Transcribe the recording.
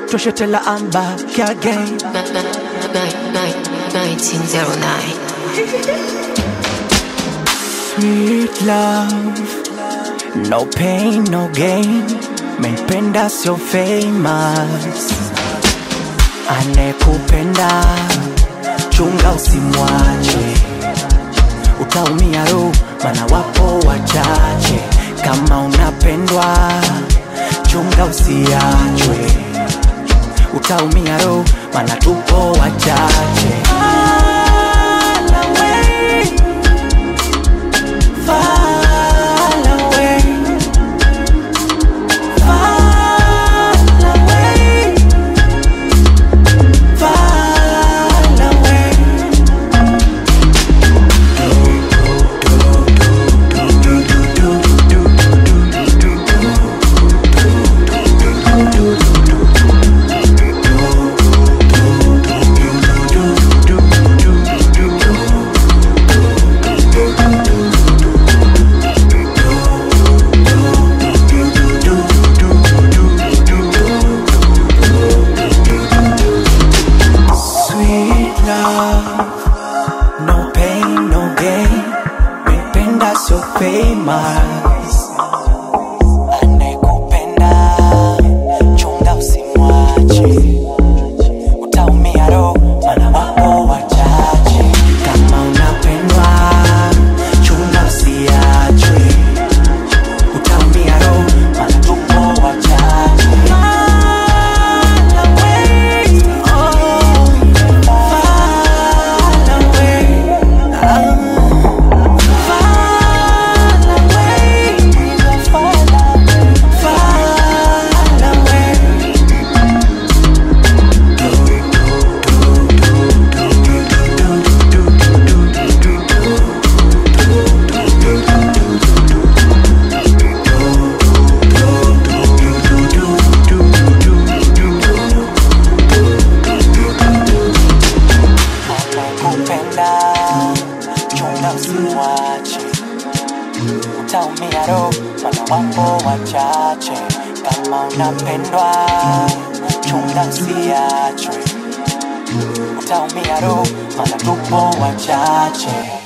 Toshetela, I'm back again. 1909. Sweet love, no pain, no gain. Mempenda sio famous. Anekupenda, chunga usimwache. Utaumia roho, mana wapo wachache. Kama unapendwa, chunga usiachwe. Utaumia roho, mana tupo wachache. No pain, no gain. Mempenda so famous. Anekupenda, chunga usimwache. Utaumia roho, mana wapo wachache. Kama unapendwa, chunga usiachwe. Utaumia roho, mana tupo wachache. Chunga usimwache. Utaumia roho, mana wapo wachache. Kama unapendwa, chunga usiachwe. Utaumia roho, mana tupo wachache.